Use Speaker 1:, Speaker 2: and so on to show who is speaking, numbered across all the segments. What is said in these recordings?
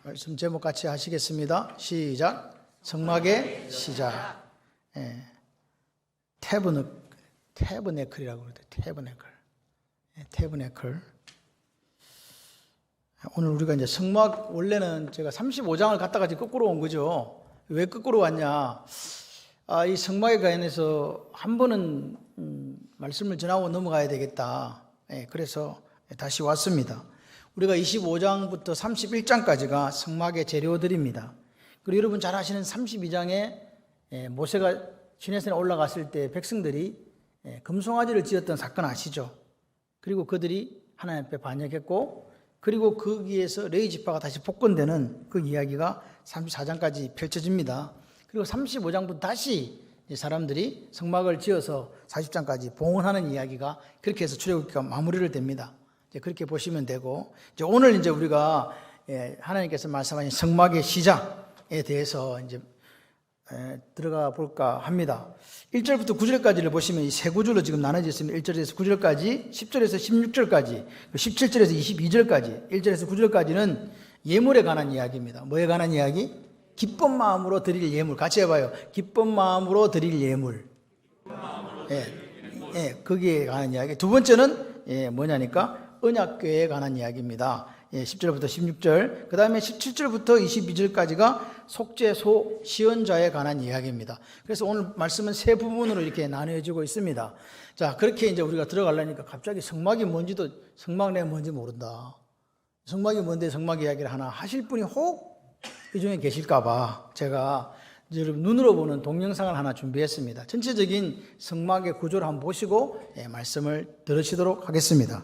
Speaker 1: 말씀 제목 같이 하시겠습니다. 시작. 성막의 시작. 태브네클이라고 그러죠. 태브네클. 오늘 우리가 이제 성막, 원래는 제가 35장을 갖다가 거꾸로 온 거죠. 왜 거꾸로 왔냐? 이 성막에 관해서 한 번은 말씀을 전하고 넘어가야 되겠다. 그래서 다시 왔습니다. 우리가 25장부터 31장까지가 성막의 재료들입니다. 그리고 여러분 잘 아시는 32장에 모세가 시내산에 올라갔을 때 백성들이 금송아지를 지었던 사건 아시죠? 그리고 그들이 하나님 앞에 반역했고, 그리고 거기에서 레위 지파가 다시 복권되는 그 이야기가 34장까지 펼쳐집니다. 그리고 35장부터 다시 사람들이 성막을 지어서 40장까지 봉헌하는 이야기가 그렇게 해서 출애굽기가 마무리를 됩니다. 그렇게 보시면 되고, 이제 오늘 이제 우리가 하나님께서 말씀하신 성막의 시작에 대해서 이제 들어가 볼까 합니다. 1절부터 9절까지를 보시면 이 세 구절로 지금 나눠져 있습니다. 1절에서 9절까지, 10절에서 16절까지, 17절에서 22절까지, 1절에서 9절까지는 예물에 관한 이야기입니다. 뭐에 관한 이야기? 기쁜 마음으로 드릴 예물. 같이 해봐요. 기쁜 마음으로 드릴 예물. 거기에 관한 이야기. 두 번째는 뭐냐니까 언약궤에 관한 이야기입니다. 10절부터 16절, 그 다음에 17절부터 22절까지가 속죄소 시언자에 관한 이야기입니다. 그래서 오늘 말씀은 세 부분으로 이렇게 나누어지고 있습니다. 자, 그렇게 이제 우리가 들어가려니까 갑자기 성막이 뭔지도, 성막 내가 뭔지 모른다. 성막이 뭔데 성막 이야기를 하나 하실 분이 혹 이 중에 계실까봐 제가 여러분 눈으로 보는 동영상을 하나 준비했습니다. 전체적인 성막의 구조를 한번 보시고 말씀을 들으시도록 하겠습니다.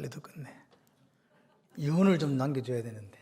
Speaker 1: 빨리 듣겠네. 이혼을 좀 남겨줘야 되는데.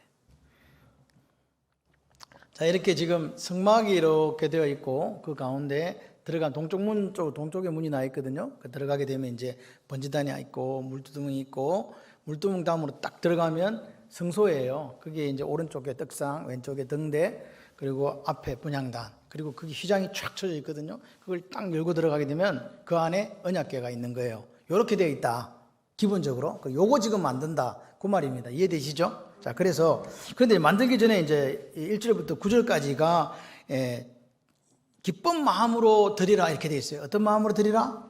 Speaker 1: 자, 이렇게 지금 성막이 이렇게 되어 있고 그 가운데 들어간 동쪽 문 쪽, 동쪽에 문이 나 있거든요. 들어가게 되면 이제 번지단이 있고 물두멍이 있고, 물두멍 다음으로 딱 들어가면 성소예요. 그게 이제 오른쪽에 떡상, 왼쪽에 등대, 그리고 앞에 분향단, 그리고 거기 휘장이 쫙 쳐져 있거든요. 그걸 딱 열고 들어가게 되면 그 안에 언약궤가 있는 거예요. 이렇게 되어 있다, 기본적으로. 요거 지금 만든다, 그 말입니다. 이해되시죠? 자, 그런데 만들기 전에 이제 1절부터 9절까지가 기쁜 마음으로 드리라 이렇게 되어 있어요. 어떤 마음으로 드리라?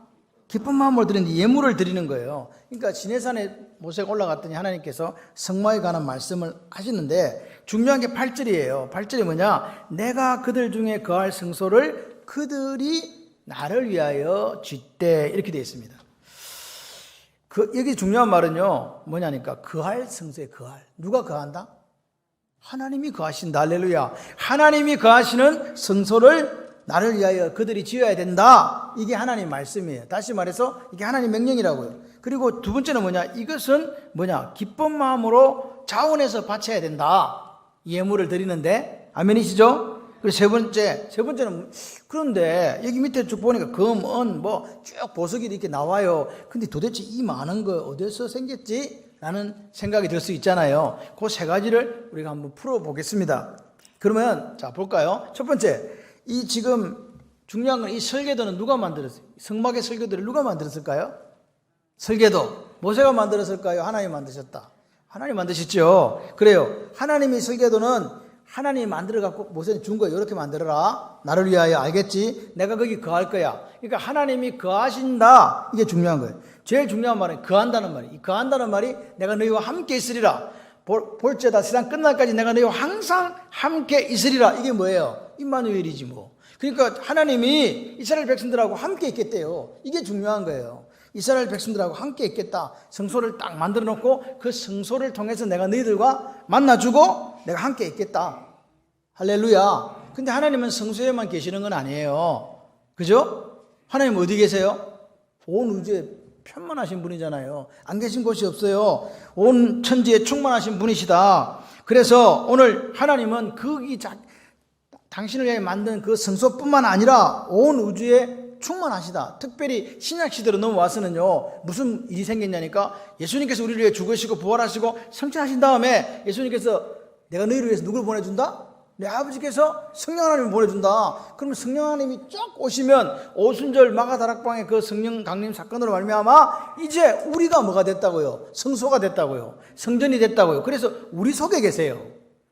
Speaker 1: 기쁜 마음으로 드리는데 예물을 드리는 거예요. 그러니까 시내산에 모세가 올라갔더니 하나님께서 성막에 관한 말씀을 하시는데 중요한 게 8절이에요. 8절이 뭐냐? 내가 그들 중에 거할 성소를 그들이 나를 위하여 짓되, 이렇게 되어 있습니다. 여기 중요한 말은요, 뭐냐니까, 거할 성소에 거할. 누가 거한다? 하나님이 거하신다. 할렐루야. 하나님이 거하시는 성소를 나를 위하여 그들이 지어야 된다. 이게 하나님 말씀이에요. 다시 말해서 이게 하나님 명령이라고요. 그리고 두 번째는 뭐냐? 이것은 뭐냐? 기쁜 마음으로 자원해서 바쳐야 된다. 예물을 드리는데. 아멘이시죠? 그리고 세 번째는, 그런데 여기 밑에 쭉 보니까 금, 은, 쭉 보석이 이렇게 나와요. 근데 도대체 이 많은 거 어디서 생겼지? 라는 생각이 들 수 있잖아요. 그 세 가지를 우리가 한번 풀어보겠습니다. 그러면, 자, 볼까요? 첫 번째, 이 지금 중요한 건 이 설계도는 누가 만들었어요? 성막의 설계도를 누가 만들었을까요? 설계도. 모세가 만들었을까요? 하나님이 만드셨다. 하나님 만드셨죠. 그래요. 하나님이 설계도는 하나님이 만들어갖고 모세는 준 거예요. 이렇게 만들어라. 나를 위하여. 알겠지? 내가 거기 거할 거야. 그러니까 하나님이 거하신다. 이게 중요한 거예요. 제일 중요한 말은 거한다는 말이에요. 이 거한다는 말이 내가 너희와 함께 있으리라. 볼지어다 세상 끝날까지 내가 너희와 항상 함께 있으리라. 이게 뭐예요? 임마누엘이지 뭐. 그러니까 하나님이 이스라엘 백성들하고 함께 있겠대요. 이게 중요한 거예요. 이스라엘 백성들하고 함께 있겠다. 성소를 딱 만들어 놓고 그 성소를 통해서 내가 너희들과 만나주고 내가 함께 있겠다. 할렐루야. 근데 하나님은 성소에만 계시는 건 아니에요. 그죠? 하나님 어디 계세요? 온 우주에 편만하신 분이잖아요. 안 계신 곳이 없어요. 온 천지에 충만하신 분이시다. 그래서 오늘 하나님은 당신을 위해 만든 그 성소뿐만 아니라 온 우주에 충만하시다. 특별히 신약시대로 넘어와서는요, 무슨 일이 생겼냐니까, 예수님께서 우리를 위해 죽으시고 부활하시고 성취하신 다음에 예수님께서 내가 너희를 위해서 누굴 보내준다? 내 아버지께서 성령 하나님을 보내준다. 그러면 성령 하나님이 쫙 오시면 오순절 마가다락방의 그 성령 강림 사건으로 말미암아 이제 우리가 뭐가 됐다고요? 성소가 됐다고요. 성전이 됐다고요. 그래서 우리 속에 계세요.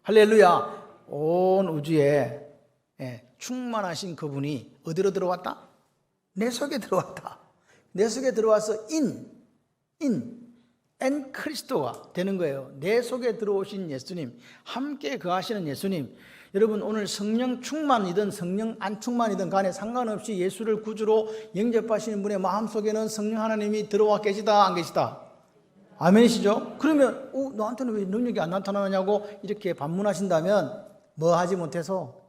Speaker 1: 할렐루야. 온 우주에 충만하신 그분이 어디로 들어왔다? 내 속에 들어왔다. 내 속에 들어와서 엔 크리스토가 되는 거예요. 내 속에 들어오신 예수님, 함께 거하시는 예수님. 여러분, 오늘 성령 충만이든 성령 안 충만이든 간에 상관없이 예수를 구주로 영접하시는 분의 마음속에는 성령 하나님이 들어와 계시다, 안 계시다? 아멘이시죠? 그러면 너한테는 왜 능력이 안 나타나냐고 이렇게 반문하신다면 뭐 하지 못해서?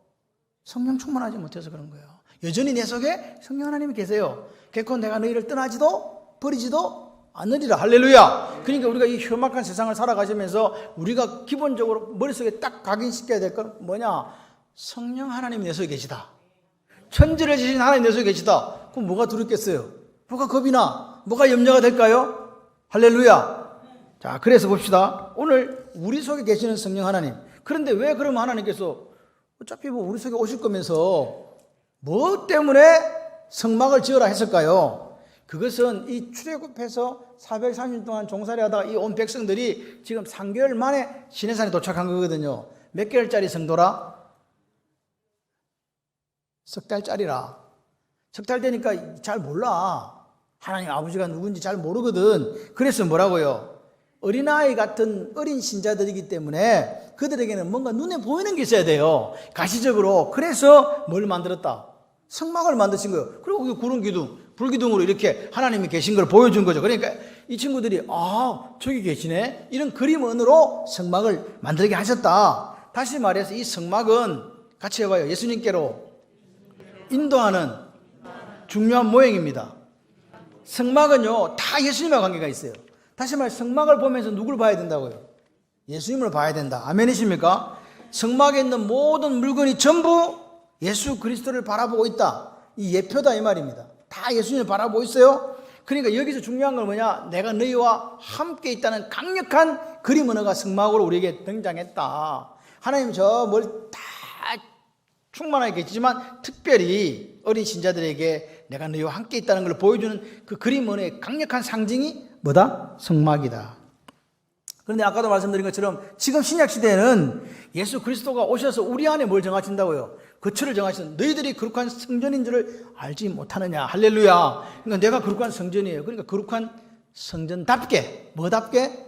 Speaker 1: 성령 충만하지 못해서 그런 거예요. 여전히 내 속에 성령 하나님이 계세요. 결코 내가 너희를 떠나지도 버리지도 않으리라. 할렐루야. 그러니까 우리가 이 험악한 세상을 살아가시면서 우리가 기본적으로 머릿속에 딱 각인시켜야 될 건 뭐냐? 성령 하나님이 내 속에 계시다. 천지를 지신 하나님 내 속에 계시다. 그럼 뭐가 두렵겠어요? 뭐가 겁이 나? 뭐가 염려가 될까요? 할렐루야. 자, 그래서 봅시다. 오늘 우리 속에 계시는 성령 하나님. 그런데 왜 그러면 하나님께서 어차피 뭐 우리 속에 오실 거면서 뭐 때문에 성막을 지으라 했을까요? 그것은 이 출애굽해서 430일 동안 종살이 하다가 이 온 백성들이 지금 3개월 만에 시내산에 도착한 거거든요. 몇 개월짜리 성도라? 석 달짜리라. 석 달 되니까 잘 몰라. 하나님 아버지가 누군지 잘 모르거든. 그래서 뭐라고요? 어린아이 같은 어린 신자들이기 때문에 그들에게는 뭔가 눈에 보이는 게 있어야 돼요. 가시적으로. 그래서 뭘 만들었다? 성막을 만드신 거예요. 그리고 그 구름 기둥, 불기둥으로 이렇게 하나님이 계신 걸 보여준 거죠. 그러니까 이 친구들이 저기 계시네, 이런 그림으로 성막을 만들게 하셨다. 다시 말해서 이 성막은 같이 해봐요. 예수님께로 인도하는 중요한 모형입니다. 성막은요 다 예수님과 관계가 있어요. 다시 말해 성막을 보면서 누굴 봐야 된다고요? 예수님을 봐야 된다. 아멘이십니까? 성막에 있는 모든 물건이 전부 예수 그리스도를 바라보고 있다. 이 예표다 이 말입니다. 다 예수님을 바라보고 있어요. 그러니까 여기서 중요한 건 뭐냐? 내가 너희와 함께 있다는 강력한 그림 언어가 성막으로 우리에게 등장했다. 하나님 저 뭘 다 충만하게 계시지만 특별히 어린 신자들에게 내가 너희와 함께 있다는 걸 보여주는 그 그림 언어의 강력한 상징이 뭐다? 성막이다. 그런데 아까도 말씀드린 것처럼 지금 신약시대에는 예수 그리스도가 오셔서 우리 안에 뭘 정하신다고요? 거처를 정하시는 너희들이 거룩한 성전인 줄을 알지 못하느냐. 할렐루야. 그러니까 내가 거룩한 성전이에요. 그러니까 거룩한 성전답게 뭐답게?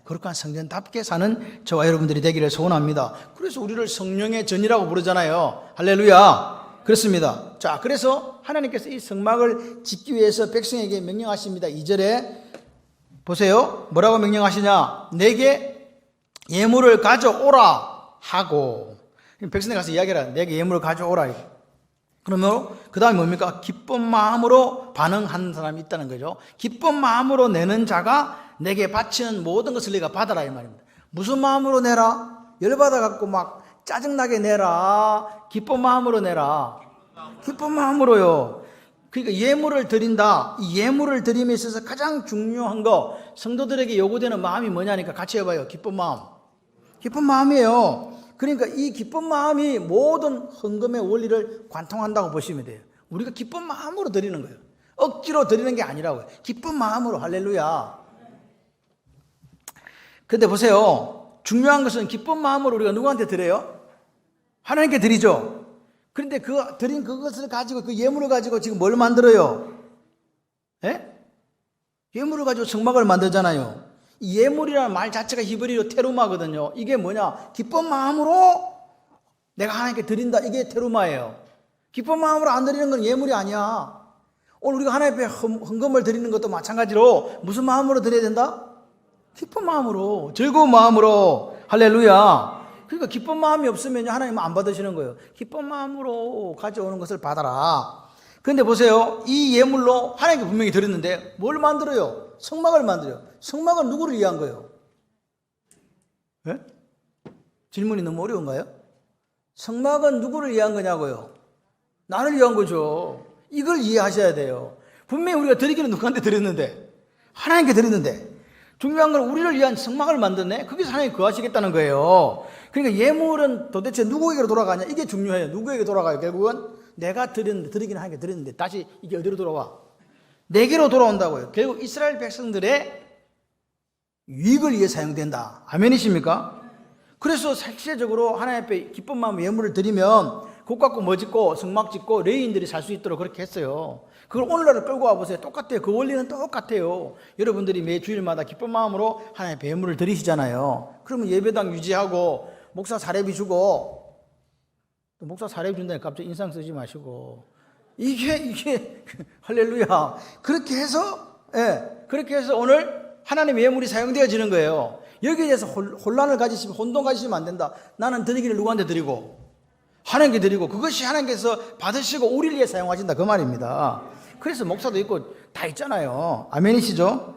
Speaker 1: 거룩한 성전답게 사는 저와 여러분들이 되기를 소원합니다. 그래서 우리를 성령의 전이라고 부르잖아요. 할렐루야. 그렇습니다. 자, 그래서 하나님께서 이 성막을 짓기 위해서 백성에게 명령하십니다. 2절에 보세요. 뭐라고 명령하시냐? 내게 예물을 가져오라 하고, 백성에 가서 이야기해라. 내게 예물을 가져오라. 그러면 그 다음에 뭡니까? 기쁜 마음으로 반응하는 사람이 있다는 거죠. 기쁜 마음으로 내는 자가 내게 바치는 모든 것을 네가 받아라 이 말입니다. 무슨 마음으로 내라? 열받아 갖고 막 짜증나게 내라? 기쁜 마음으로 내라? 기쁜 마음으로요. 그러니까 예물을 드린다. 이 예물을 드림에 있어서 가장 중요한 거, 성도들에게 요구되는 마음이 뭐냐니까 같이 해봐요. 기쁜 마음. 기쁜 마음이에요. 그러니까 이 기쁜 마음이 모든 헌금의 원리를 관통한다고 보시면 돼요. 우리가 기쁜 마음으로 드리는 거예요. 억지로 드리는 게 아니라고요. 기쁜 마음으로. 할렐루야. 근데 보세요. 중요한 것은 기쁜 마음으로 우리가 누구한테 드려요? 하나님께 드리죠. 그런데 그 드린 그것을 가지고, 그 예물을 가지고 지금 뭘 만들어요? 예물을 가지고 성막을 만들잖아요. 이 예물이라는 말 자체가 히브리어 테루마거든요. 이게 뭐냐? 기쁜 마음으로 내가 하나님께 드린다. 이게 테루마예요. 기쁜 마음으로 안 드리는 건 예물이 아니야. 오늘 우리가 하나님 앞에 헌금을 드리는 것도 마찬가지로 무슨 마음으로 드려야 된다? 기쁜 마음으로, 즐거운 마음으로. 할렐루야. 그러니까 기쁜 마음이 없으면 하나님은 안 받으시는 거예요. 기쁜 마음으로 가져오는 것을 받아라. 그런데 보세요. 이 예물로 하나님께 분명히 드렸는데 뭘 만들어요? 성막을 만들어요. 성막은 누구를 위한 거예요? 질문이 너무 어려운가요? 성막은 누구를 위한 거냐고요? 나를 위한 거죠. 이걸 이해하셔야 돼요. 분명히 우리가 드리기는 누구한테 드렸는데? 하나님께 드렸는데. 중요한 건 우리를 위한 성막을 만드네? 거기서 하나님이 거하시겠다는 거예요. 그러니까 예물은 도대체 누구에게로 돌아가냐? 이게 중요해요. 누구에게 돌아가요? 결국은 내가 드리기는 하나님께 드렸는데 다시 이게 어디로 돌아와? 내게로 돌아온다고요. 결국 이스라엘 백성들의 유익을 위해 사용된다. 아멘이십니까? 그래서 실제적으로 하나님 앞에 기쁜 마음 예물을 드리면 그것 갖고 뭐 짓고 성막 짓고 레위인들이 살 수 있도록 그렇게 했어요. 그걸 오늘날로 끌고 와보세요. 똑같아요. 그 원리는 똑같아요. 여러분들이 매 주일마다 기쁜 마음으로 하나님 앞에 예물을 드리시잖아요. 그러면 예배당 유지하고 목사 사례비 주고, 또 목사 사례비 준다니 갑자기 인상 쓰지 마시고, 이게 할렐루야. 그렇게 해서 오늘 하나님 예물이 사용되어지는 거예요. 여기에 대해서 혼란을 가지시면, 혼동 가지시면 안 된다. 나는 드리기를 누구한테 드리고 하나님께 드리고 그것이 하나님께서 받으시고 우리를 위해 사용하신다 그 말입니다. 그래서 목사도 있고 다 있잖아요. 아멘이시죠?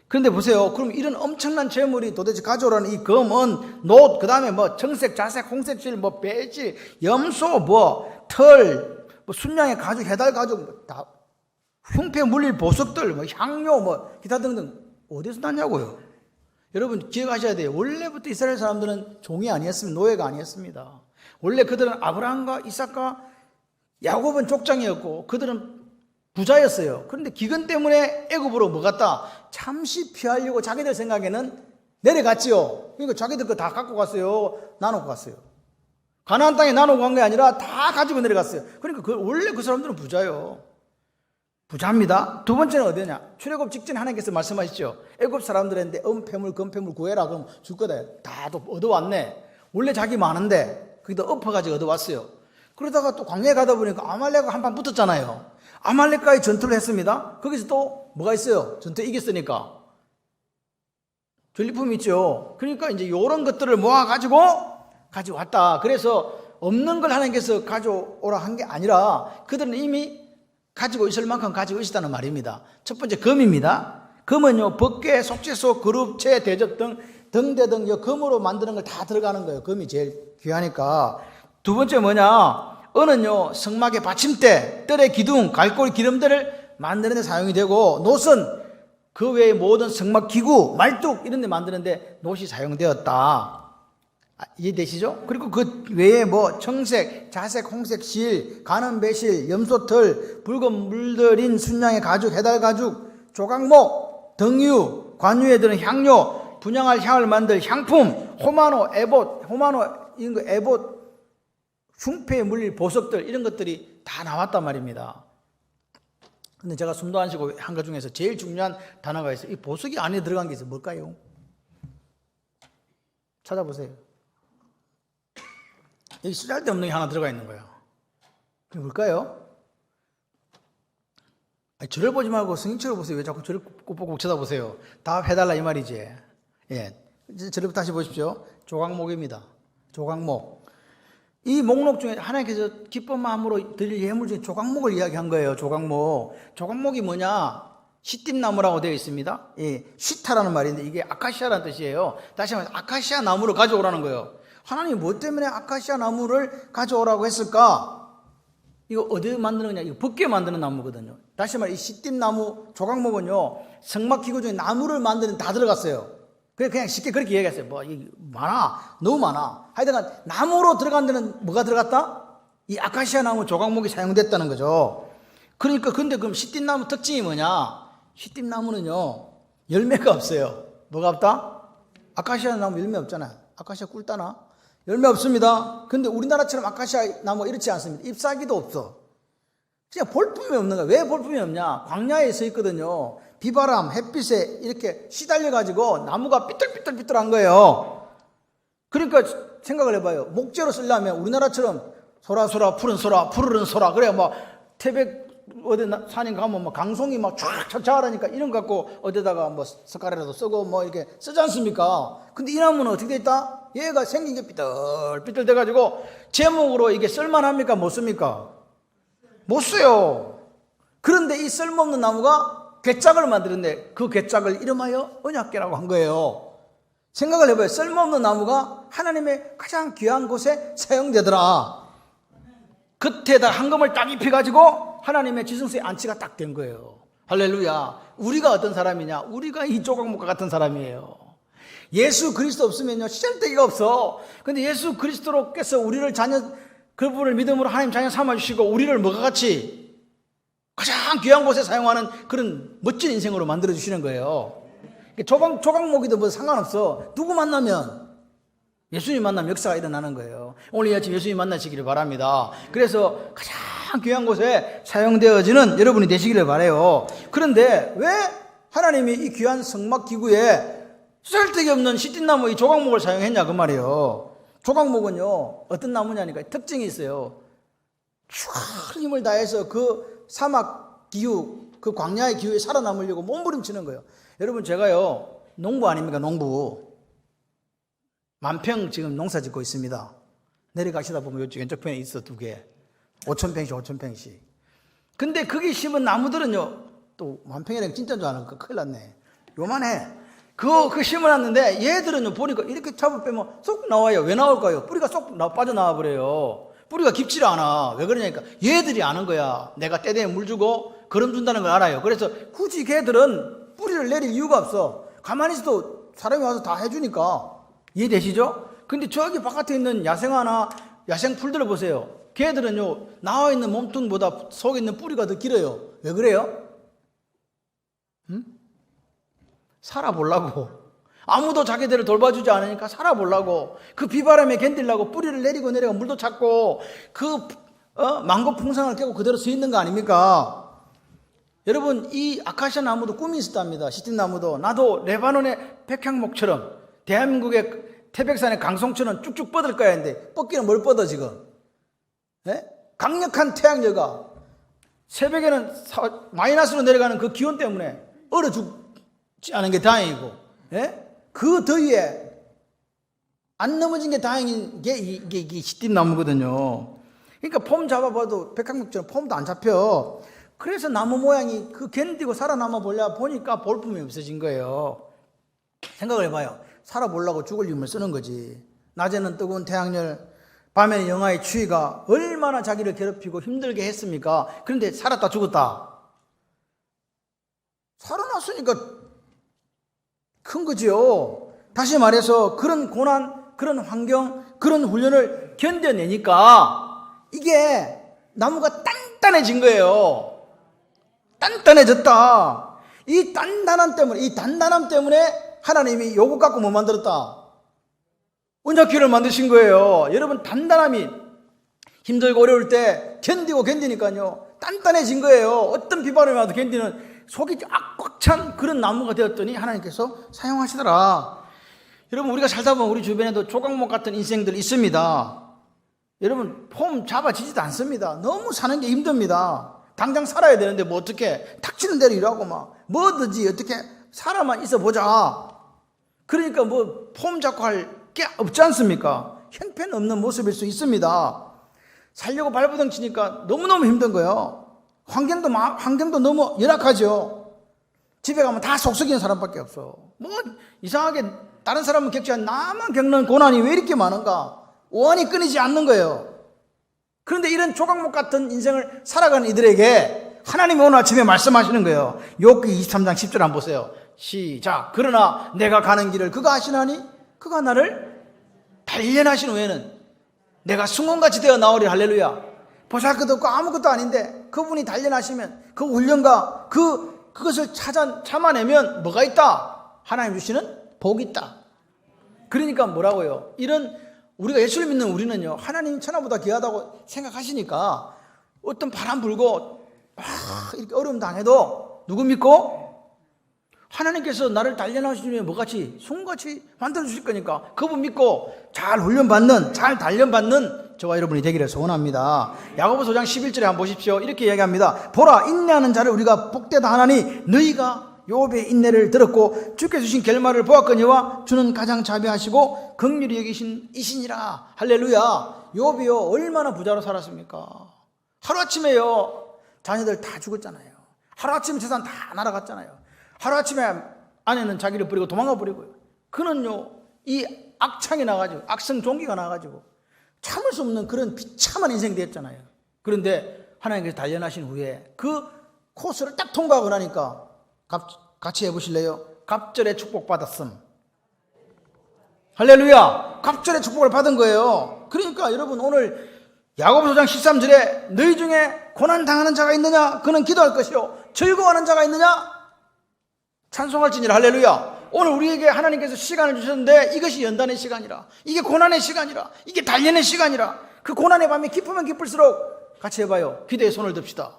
Speaker 1: 그런데 보세요. 그럼 이런 엄청난 재물이 도대체 가져오라는 이 검은 놋, 그 다음에 뭐 청색, 자색, 홍색실, 뭐 배지, 염소, 뭐 털, 뭐 순양의 가죽, 해달 가죽, 다 흉패 물릴 보석들, 뭐 향료, 뭐 기타 등등 어디서 났냐고요? 여러분 기억하셔야 돼요. 원래부터 이스라엘 사람들은 종이 아니었습니다. 노예가 아니었습니다. 원래 그들은 아브라함과 이삭과 야곱은 족장이었고 그들은 부자였어요. 그런데 기근 때문에 애굽으로 뭐 갔다? 잠시 피하려고 자기들 생각에는 내려갔지요. 그러니까 자기들 거 다 갖고 갔어요. 나누고 갔어요. 가나안 땅에 나누고 간 게 아니라 다 가지고 내려갔어요. 그러니까 원래 그 사람들은 부자요. 부자입니다. 두 번째는 어디냐? 출애굽 직전에 하나님께서 말씀하시죠. 애굽 사람들한테 은폐물, 금폐물 구해라. 그럼 줄 거다. 다 얻어왔네. 원래 자기 많은데 거기다 엎어가지고 얻어왔어요. 그러다가 또 광야에 가다 보니까 아말렉과 한판 붙었잖아요. 아말렉과의 전투를 했습니다. 거기서 또 뭐가 있어요? 전투에 이겼으니까 전리품이 있죠. 그러니까 이제 이런 것들을 모아가지고 가져왔다. 그래서 없는 걸 하나님께서 가져오라 한 게 아니라 그들은 이미 가지고 있을 만큼 가지고 있었다는 말입니다. 첫 번째 금입니다. 금은요, 법궤, 속죄소, 그룹체, 대접 등 등대등 금으로 만드는 걸 다 들어가는 거예요. 금이 제일 귀하니까. 두 번째 뭐냐? 은은요, 성막의 받침대, 뜰의 기둥, 갈고리 기름들을 만드는 데 사용이 되고, 놋은 그 외의 모든 성막 기구, 말뚝 이런 데 만드는 데 놋이 사용되었다. 이해되시죠? 그리고 그 외에 뭐 청색, 자색, 홍색 실, 가는 배실, 염소털, 붉은 물들인 순양의 가죽, 해달 가죽, 조각목, 등유, 관유에 드는 향료, 분양할 향을 만들 향품, 호마노, 에봇, 이런 거 에봇, 흉패에 물릴 보석들 이런 것들이 다 나왔단 말입니다. 근데 제가 숨도 안 쉬고 한 것 중에서 제일 중요한 단어가 있어요. 이 보석이 안에 들어간 게 있어요. 뭘까요? 찾아보세요. 여기 쓰잘데없는 게 하나 들어가 있는 거예요. 그게 뭘까요? 아니, 저를 보지 말고 성경책을 보세요. 왜 자꾸 저를 꼭 쳐다보세요? 답해달라 이 말이지. 예, 저를 다시 보십시오. 조각목입니다. 조각목. 이 목록 중에 하나님께서 기쁜 마음으로 드릴 예물 중에 조각목을 이야기한 거예요. 조각목. 조각목이 뭐냐? 시띠나무라고 되어 있습니다. 예, 시타라는 말인데 이게 아카시아라는 뜻이에요. 다시 말해서 아카시아 나무를 가져오라는 거예요. 하나님이 뭐 때문에 아카시아 나무를 가져오라고 했을까? 이거 어디에 만드는 거냐? 이거 법궤 만드는 나무거든요. 다시 말해 이 시띠나무 조각목은요, 성막 기구 중에 나무를 만드는 다 들어갔어요. 그냥 쉽게 그렇게 이야기했어요. 뭐, 많아. 너무 많아. 하여튼 나무로 들어간 데는 뭐가 들어갔다? 이 아카시아 나무 조각목이 사용됐다는 거죠. 그러니까 근데 그럼 시띠나무 특징이 뭐냐? 시띠나무는요, 열매가 없어요. 뭐가 없다? 아카시아 나무 열매 없잖아요. 아카시아 꿀 따나? 열매 없습니다. 근데 우리나라처럼 아카시아 나무 이렇지 않습니다. 잎사귀도 없어. 그냥 볼품이 없는 거야. 왜 볼품이 없냐? 광야에 서 있거든요. 비바람, 햇빛에 이렇게 시달려가지고 나무가 삐뚤삐뚤삐뚤한 거예요. 그러니까 생각을 해봐요. 목재로 쓰려면 우리나라처럼 소라, 푸른 소라, 푸르른 소라. 그래야 뭐 태백 어디 산에 가면 뭐 강송이 막 쫙 자라니까 이런 거 갖고 어디다가 뭐 숟가락이라도 쓰고 뭐 이렇게 쓰지 않습니까? 근데 이 나무는 어떻게 돼 있다? 얘가 생긴 게 삐뚤삐뚤 돼가지고 제목으로 이게 쓸만합니까? 못 씁니까? 못 써요. 그런데 이 쓸모없는 나무가 괴짝을 만드는데 그 괴짝을 이름하여 언약궤라고 한 거예요. 생각을 해봐요. 쓸모없는 나무가 하나님의 가장 귀한 곳에 사용되더라. 겉에다 황금을 딱 입혀가지고 하나님의 지성소에 안치가 딱 된 거예요. 할렐루야. 우리가 어떤 사람이냐? 우리가 이 조각목과 같은 사람이에요. 예수 그리스도 없으면요, 시절대기가 없어. 근데 예수 그리스도로께서 우리를 그분을 믿음으로 하나님 자녀 삼아주시고 우리를 뭐가 같이 가장 귀한 곳에 사용하는 그런 멋진 인생으로 만들어주시는 거예요. 조각목이도 뭐 상관없어. 누구 만나면 예수님 만나면 역사가 일어나는 거예요. 오늘 이 아침 예수님 만나시기를 바랍니다. 그래서 가장 귀한 곳에 사용되어지는 여러분이 되시기를 바라요. 그런데 왜 하나님이 이 귀한 성막 기구에 쓸데기 없는 시띠나무 이 조각목을 사용했냐 그 말이에요. 조각목은요 어떤 나무냐니까 특징이 있어요. 쫙 힘을 다해서 그 사막 기후, 그 광야의 기후에 살아남으려고 몸부림치는 거예요. 여러분 제가요 농부 아닙니까? 농부. 만평 지금 농사 짓고 있습니다. 내려가시다 보면 이쪽 왼쪽 편에 있어 2개. 5,000평씩. 근데 거기 심은 나무들은요 또 만평이라는 진짜인 줄 아는 거 큰일 났네. 요만해. 그 심어놨는데 얘들은요 보니까 이렇게 잡을 빼면 쏙 나와요. 왜 나올까요? 뿌리가 쏙 빠져나와 버려요. 뿌리가 깊지를 않아. 왜 그러냐니까 얘들이 아는 거야. 내가 때 되면 물 주고 거름 준다는 걸 알아요. 그래서 굳이 걔들은 뿌리를 내릴 이유가 없어. 가만히 있어도 사람이 와서 다 해주니까. 이해되시죠? 근데 저기 바깥에 있는 야생화나 야생 풀들을 보세요. 걔들은요 나와 있는 몸통보다 속에 있는 뿌리가 더 길어요. 왜 그래요? 살아보려고. 아무도 자기들을 돌봐주지 않으니까 살아보려고. 그 비바람에 견디려고 뿌리를 내리고 내려가 물도 찾고 그 망고 풍상을 깨고 그대로 서 있는 거 아닙니까? 여러분 이 아카시아 나무도 꿈이 있었답니다. 시띠나무도. 나도 레바논의 백향목처럼 대한민국의 태백산의 강송처럼 쭉쭉 뻗을 거야 했는데 뻗기는 뭘 뻗어 지금? 예? 강력한 태양열과 새벽에는 마이너스로 내려가는 그 기온 때문에 얼어 죽지 않은 게 다행이고, 예? 그 더위에 안 넘어진 게 다행인 게 이게 시띠나무거든요. 그러니까 폼 잡아봐도 백향목처럼 폼도 안 잡혀. 그래서 나무 모양이 그 견디고 살아남아 보니까 볼품이 없어진 거예요. 생각을 해봐요. 살아보려고 죽을 힘을 쓰는 거지. 낮에는 뜨거운 태양열, 밤에는 영하의 추위가 얼마나 자기를 괴롭히고 힘들게 했습니까? 그런데 살았다 죽었다. 살아났으니까 큰 거지요. 다시 말해서 그런 고난, 그런 환경, 그런 훈련을 견뎌내니까 이게 나무가 단단해진 거예요. 단단해졌다. 이 단단함 때문에 하나님이 요것 갖고 뭐 만들었다? 언약궤를 만드신 거예요. 여러분, 단단함이 힘들고 어려울 때 견디니까요 단단해진 거예요. 어떤 비바람이 와도 견디는 속이 꽉 찬 그런 나무가 되었더니 하나님께서 사용하시더라. 여러분, 우리가 살다 보면 우리 주변에도 조각목 같은 인생들 있습니다. 여러분, 폼 잡아지지도 않습니다. 너무 사는 게 힘듭니다. 당장 살아야 되는데 뭐 어떻게 닥치는 대로 일하고 막 뭐든지 어떻게 살아만 있어 보자. 그러니까 뭐 폼 잡고 할 게 없지 않습니까? 형편없는 모습일 수 있습니다. 살려고 발버둥 치니까 너무너무 힘든 거예요. 환경도 너무 열악하죠. 집에 가면 다 속썩이는 사람밖에 없어. 뭐 이상하게 다른 사람은 겪지 않는 나만 겪는 고난이 왜 이렇게 많은가? 원이 끊이지 않는 거예요. 그런데 이런 조각목 같은 인생을 살아가는 이들에게 하나님이 오늘 아침에 말씀하시는 거예요. 욥기 23장 10절 한번 보세요. 시작. 그러나 내가 가는 길을 그가 아시나니 그가 나를 단련하신 후에는 내가 승원같이 되어 나오리. 할렐루야. 보잘것도 없고 아무것도 아닌데 그분이 단련하시면 그 훈련과 그것을 참아내면 뭐가 있다? 하나님 주시는 복이 있다. 그러니까 뭐라고요? 이런 우리가 예수를 믿는 우리는요, 하나님 천하보다 귀하다고 생각하시니까 어떤 바람 불고 이렇게 어려움 당해도 누구 믿고? 하나님께서 나를 단련하시면 뭐같이? 손같이 만들어주실 거니까 그분 믿고 잘 훈련받는, 잘 단련받는 저와 여러분이 되기를 소원합니다. 야고보서 5장 11절에 한번 보십시오. 이렇게 이야기합니다. 보라, 인내하는 자를 우리가 복되다 하나니 너희가 욥의 인내를 들었고 주께서 주신 결말을 보았거니와 주는 가장 자비하시고 긍휼히 여기신 이시니라. 할렐루야. 욥이요 얼마나 부자로 살았습니까? 하루아침에요 자녀들 다 죽었잖아요. 하루아침에 재산 다 날아갔잖아요. 하루아침에 아내는 자기를 버리고 도망가 버리고요. 그는요 이 악창이 나가지고 악성 종기가 나가지고 참을 수 없는 그런 비참한 인생이 됐잖아요. 그런데 하나님께서 단련하신 후에 그 코스를 딱 통과하고 나니까 같이 해보실래요? 갑절의 축복받았음. 할렐루야. 갑절의 축복을 받은 거예요. 그러니까 여러분, 오늘 야고보서 5장 13절에 너희 중에 고난당하는 자가 있느냐? 그는 기도할 것이요 즐거워하는 자가 있느냐? 찬송할지니라. 할렐루야. 오늘 우리에게 하나님께서 시간을 주셨는데 이것이 연단의 시간이라, 이게 고난의 시간이라, 이게 단련의 시간이라. 그 고난의 밤이 깊으면 깊을수록 같이 해봐요. 기도에 손을 듭시다.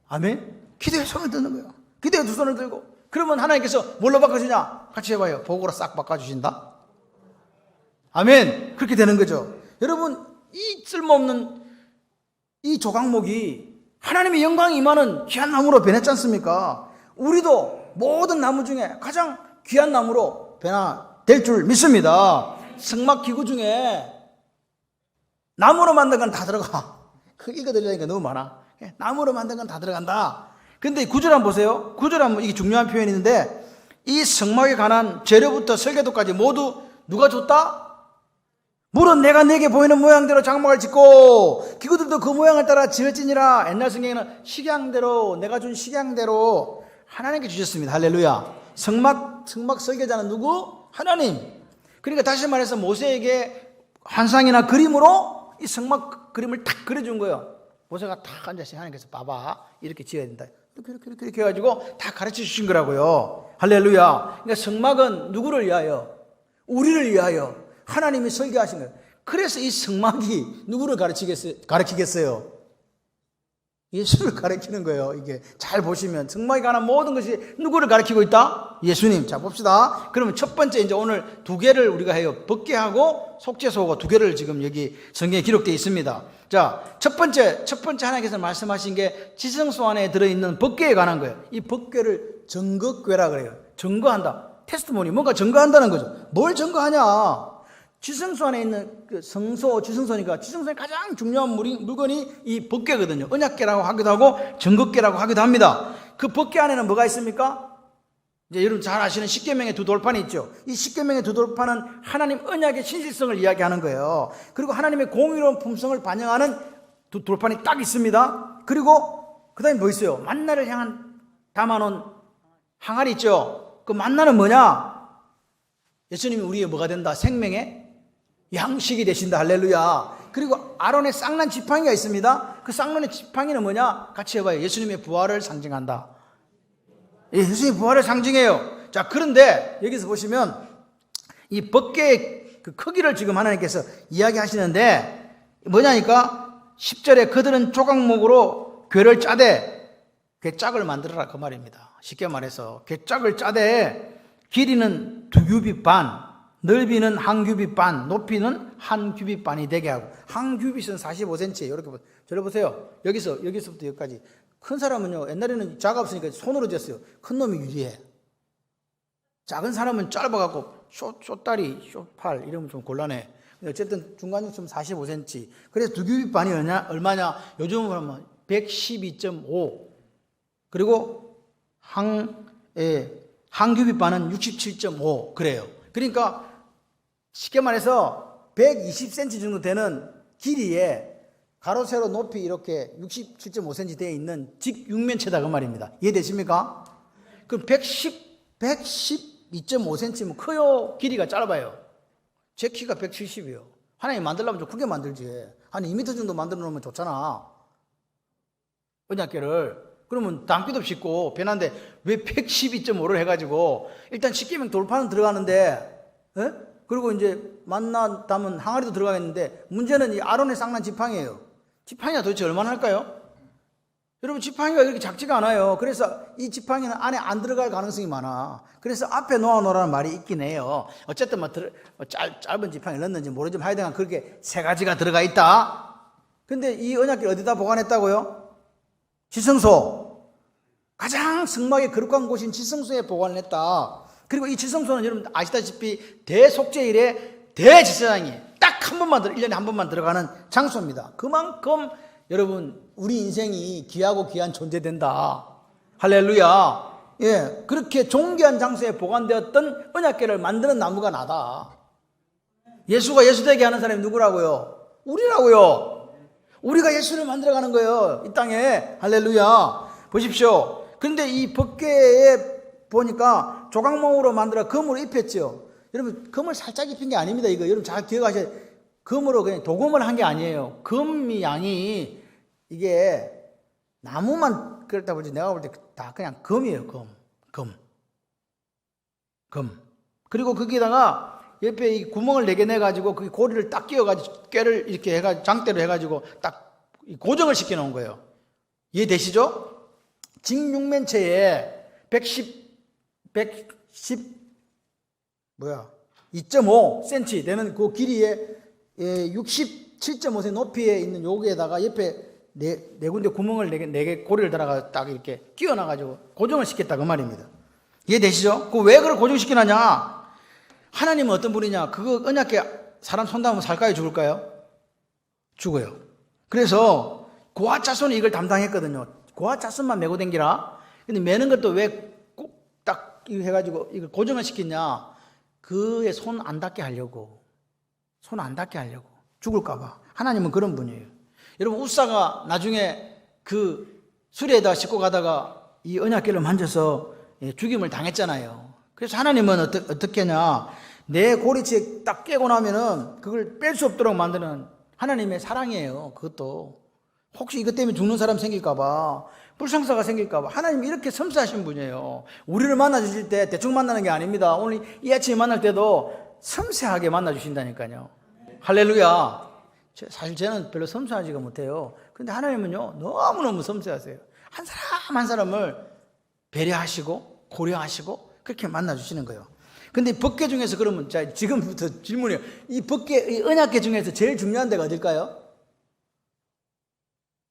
Speaker 1: 아멘. 기도에 손을 드는 거예요. 기도에 두 손을 들고. 그러면 하나님께서 뭘로 바꿔주냐? 같이 해봐요. 복으로 싹 바꿔주신다. 아멘. 그렇게 되는 거죠. 여러분, 이 쓸모없는 이 조각목이 하나님의 영광이 임하는 귀한 나무로 변했지 않습니까? 우리도 모든 나무 중에 가장 귀한 나무로 변화될 줄 믿습니다. 성막기구 중에 나무로 만든 건 다 들어가. 그 읽어드리려니까 너무 많아. 나무로 만든 건 다 들어간다. 근데 구절 한번 보세요. 구절 한번, 이게 중요한 표현이 있는데, 이 성막에 관한 재료부터 설계도까지 모두 누가 줬다? 물은 내가 내게 보이는 모양대로 장막을 짓고 기구들도 그 모양을 따라 지어지니라. 옛날 성경에는 식양대로, 내가 준 식양대로 하나님께 주셨습니다. 할렐루야. 성막 설계자는 누구? 하나님. 그러니까 다시 말해서 모세에게 환상이나 그림으로 이 성막 그림을 탁 그려준 거예요. 모세가 탁 앉아서 하나님께서 봐봐, 이렇게 지어야 된다, 이렇게 해가지고 다 가르쳐 주신 거라고요. 할렐루야. 그러니까 성막은 누구를 위하여? 우리를 위하여 하나님이 설계하신 거예요. 그래서 이 성막이 누구를 가르치겠어요? 예수를 가르치는 거예요. 이게 잘 보시면 성막에 관한 모든 것이 누구를 가르치고 있다? 예수님. 자, 봅시다. 그러면 첫 번째, 이제 오늘 두 개를 우리가 해요. 법궤하고 속죄소가 두 개를 지금 여기 성경에 기록되어 있습니다. 자, 첫 번째 하나님께서 말씀하신 게 지성소 안에 들어있는 법궤에 관한 거예요. 이 법궤를 증거궤라 그래요. 증거한다. 테스트모니, 뭔가 증거한다는 거죠. 뭘 증거하냐? 지성소 안에 있는 그 성소, 지성소니까 지성소에 가장 중요한 물건이 이 법궤거든요. 언약궤라고 하기도 하고 정극궤라고 하기도 합니다. 그 법궤 안에는 뭐가 있습니까? 이제 여러분 잘 아시는 십계명의 두 돌판이 있죠. 이 십계명의 두 돌판은 하나님 언약의 신실성을 이야기하는 거예요. 그리고 하나님의 공의로운 품성을 반영하는 두 돌판이 딱 있습니다. 그리고 그 다음에 뭐 있어요? 만나를 향한 담아놓은 항아리 있죠. 그 만나는 뭐냐? 예수님이 우리의 뭐가 된다? 생명의 양식이 되신다. 할렐루야. 그리고 아론의 쌍난 지팡이가 있습니다. 그 쌍난의 지팡이는 뭐냐? 같이 해봐요. 예수님의 부활을 상징한다. 예수님의 부활을 상징해요. 자, 그런데 여기서 보시면 이 법궤의 그 크기를 지금 하나님께서 이야기하시는데 뭐냐니까 10절에 그들은 조각목으로 궤를 짜되 궤짝을 만들어라 그 말입니다. 쉽게 말해서 궤짝을 짜되 길이는 2규빗 반, 넓이는 1규빗 반, 높이는 1규빗 반이 되게 하고 1규빗은 45cm예요. 이렇게 보세요. 저를 보세요. 여기서부터 여기까지. 큰 사람은요, 옛날에는 자가 없으니까 손으로 쟀어요. 큰 놈이 유리해. 작은 사람은 짧아갖고 쇼다리, 쇼팔 이러면 좀 곤란해. 어쨌든 중간중점 45cm. 그래서 2규빗 반이 얼마냐? 요즘으로 하면 112.5. 그리고 한 규빗 반은 67.5. 그래요. 그러니까 쉽게 말해서 120cm 정도 되는 길이에 가로 세로 높이 이렇게 67.5cm 되어 있는 직육면체다 그 말입니다. 이해되십니까? 그럼 112.5cm면 커요? 길이가 짧아요? 제 키가 170이요. 하나님 만들려면 좀 크게 만들지. 한 2m 정도 만들어 놓으면 좋잖아. 언약궤를. 그러면 담기도 쉽고 편한데 왜 112.5를 해가지고 일단 십계명 돌판은 들어가는데 그리고 이제 만나 담은 항아리도 들어가겠는데 문제는 이 아론의 쌍난 지팡이에요. 지팡이가 도대체 얼마나 할까요? 여러분 지팡이가 그렇게 작지가 않아요. 그래서 이 지팡이는 안에 안 들어갈 가능성이 많아. 그래서 앞에 놓아놓으라는 말이 있긴 해요. 어쨌든 짧은 지팡이를 넣는지 모르지만 하여간 그렇게 세 가지가 들어가 있다. 근데 이 언약궤 어디다 보관했다고요? 지성소. 가장 성막의 거룩한 곳인 지성소에 보관을 했다. 그리고 이 지성소는 여러분 아시다시피 대속죄일에 대제사장이 딱 한 번만 1년에 한 번만 들어가는 장소입니다. 그만큼 여러분 우리 인생이 귀하고 귀한 존재된다. 할렐루야. 예, 그렇게 존귀한 장소에 보관되었던 언약궤를 만드는 나무가 나다. 예수가 예수되게 하는 사람이 누구라고요? 우리라고요. 우리가 예수를 만들어가는 거예요. 이 땅에. 할렐루야. 보십시오. 그런데 이 법궤에 보니까 조각목으로 만들어 금으로 입혔죠. 여러분 금을 살짝 입힌 게 아닙니다. 이거 여러분 잘 기억하셔야 돼요. 금으로 그냥 도금을 한 게 아니에요. 금이 양이 이게 나무만 그렇다 보지 내가 볼 때 다 그냥 금이에요. 금. 그리고 거기다가 옆에 이 구멍을 4개 내가지고 그 고리를 딱 끼워가지고 꾀를 이렇게 해가지고 장대로 해가지고 딱 고정을 시켜 놓은 거예요. 이해되시죠? 직육면체에 2.5cm 되는 그 길이에 67.5cm 높이에 있는 여기에다가 옆에 네 군데 구멍을 4개 고리를 달아가 딱 이렇게 끼워놔가지고 고정을 시켰다 그 말입니다. 이해되시죠? 그 왜 그걸 고정시키느냐? 하나님은 어떤 분이냐? 그거 언약궤 사람 손 닿으면 살까요? 죽을까요? 죽어요. 그래서 고아 자손이 이걸 담당했거든요. 고아 자손만 메고 댕기라. 근데 매는 것도 왜 꼭 딱 해가지고 이걸 고정을 시켰냐? 그의 손 안 닿게 하려고. 손 안 닿게 하려고. 죽을까봐. 하나님은 그런 분이에요. 여러분, 우사가 나중에 그 수레에다 싣고 가다가 이 언약궤를 만져서 죽임을 당했잖아요. 그래서 하나님은 어떻게 하냐? 내 고리치에 딱 깨고 나면은 그걸 뺄 수 없도록 만드는 하나님의 사랑이에요. 그것도. 혹시 이것 때문에 죽는 사람 생길까봐, 불상사가 생길까봐. 하나님이 이렇게 섬세하신 분이에요. 우리를 만나주실 때 대충 만나는 게 아닙니다. 오늘 이 아침에 만날 때도 섬세하게 만나주신다니까요. 할렐루야. 사실 저는 별로 섬세하지가 못해요. 근데 하나님은요, 너무너무 섬세하세요. 한 사람 한 사람을 배려하시고, 고려하시고, 그렇게 만나주시는 거예요. 근데 법궤 중에서 그러면, 자, 지금부터 질문이에요. 이 법궤, 이 언약궤 중에서 제일 중요한 데가 어딜까요?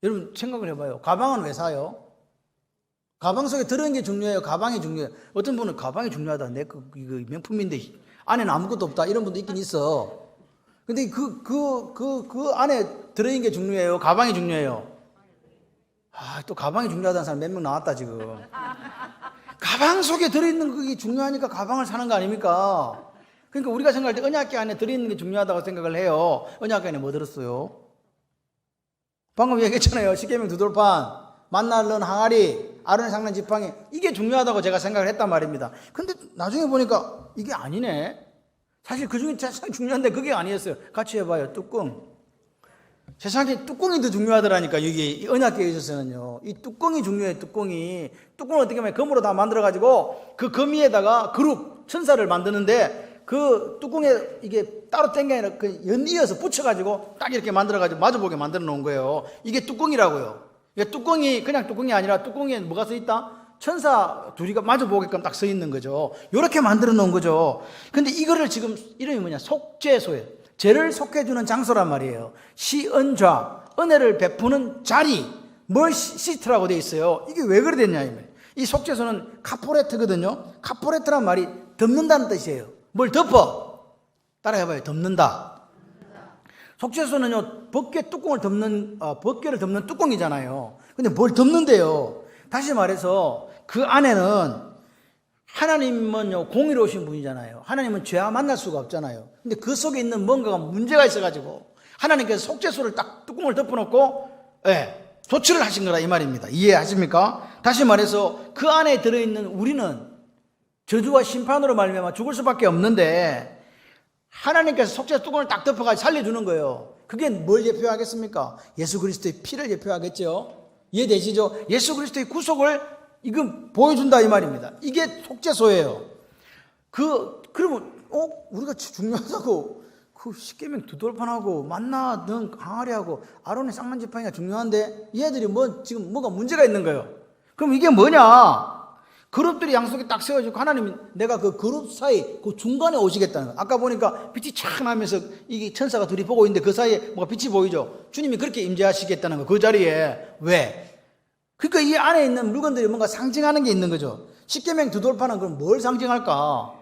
Speaker 1: 여러분, 생각을 해봐요. 가방은 왜 사요? 가방 속에 들어있는 게 중요해요? 가방이 중요해요? 어떤 분은 가방이 중요하다. 이거 명품인데, 안에는 아무것도 없다. 이런 분도 있긴 있어. 근데 그 안에 들어있는 게 중요해요? 가방이 중요해요? 또 가방이 중요하다는 사람 몇 명 나왔다, 지금. 가방 속에 들어있는 그게 중요하니까 가방을 사는 거 아닙니까? 그러니까 우리가 생각할 때 언약궤 안에 들어있는 게 중요하다고 생각을 해요. 언약궤 안에 뭐 들었어요? 방금 얘기했잖아요. 십계명 두 돌판, 만나를 넣은 항아리, 아론의 상난 지팡이, 이게 중요하다고 제가 생각을 했단 말입니다. 근데 나중에 보니까 이게 아니네. 사실 그 중에 가장 중요한데 그게 아니었어요. 같이 해봐요. 뚜껑. 세상에 뚜껑이 더 중요하더라니까. 여기 언약궤에 있어서는요. 이 뚜껑이 중요해요. 뚜껑을 어떻게 하면 금으로 다 만들어가지고 그 금 위에다가 그룹 천사를 만드는데 그 뚜껑에 이게 따로 뗀 게 아니라 그 연이어서 붙여가지고 딱 이렇게 만들어가지고 마주보게 만들어 놓은 거예요. 이게 뚜껑이라고요. 이게 뚜껑이 그냥 뚜껑이 아니라 뚜껑에 뭐가 써 있다? 천사 둘이가 마주보게끔 딱 써 있는 거죠. 이렇게 만들어 놓은 거죠. 근데 이거를 지금 이름이 뭐냐? 속죄소예요. 죄를 속해주는 장소란 말이에요. 시은좌, 은혜를 베푸는 자리, 뭘 시트라고 되어 있어요. 이게 왜 그래 됐냐? 이 속죄소는 카포레트거든요. 카포레트란 말이 덮는다는 뜻이에요. 뭘 덮어? 따라해봐요. 덮는다. 속죄소는요, 법궤 뚜껑을 덮는, 법궤를 덮는 뚜껑이잖아요. 근데 뭘 덮는데요? 다시 말해서 그 안에는 하나님은요, 공의로우신 분이잖아요. 하나님은 죄와 만날 수가 없잖아요. 근데 그 속에 있는 뭔가가 문제가 있어가지고 하나님께서 속죄소를 딱 뚜껑을 덮어놓고, 조치를 하신 거라 이 말입니다. 이해하십니까? 다시 말해서 그 안에 들어있는 우리는 저주와 심판으로 말미암아 죽을 수밖에 없는데 하나님께서 속죄소 뚜껑을 딱 덮어가지고 살려주는 거예요. 그게 뭘 예표하겠습니까? 예수 그리스도의 피를 예표하겠죠. 이해되시죠? 예수 그리스도의 구속을 이건 보여준다 이 말입니다. 이게 속죄소예요. 그러면 우리가 중요하다고 그 십계명 두 돌판하고 만나 는 항아리하고 아론의 쌍난 지팡이가 중요한데 얘들이 지금 뭐가 문제가 있는 거예요. 그럼 이게 뭐냐? 그룹들이 양속에 딱 세워지고 하나님이 내가 그 그룹 사이 그 중간에 오시겠다는 거예요. 아까 보니까 빛이 착 나면서 이게 천사가 둘이 보고 있는데 그 사이에 뭐가 빛이 보이죠. 주님이 그렇게 임재하시겠다는 거예요. 그 자리에. 왜? 그러니까 이 안에 있는 물건들이 뭔가 상징하는 게 있는 거죠. 십계명 두 돌판은 그럼 뭘 상징할까?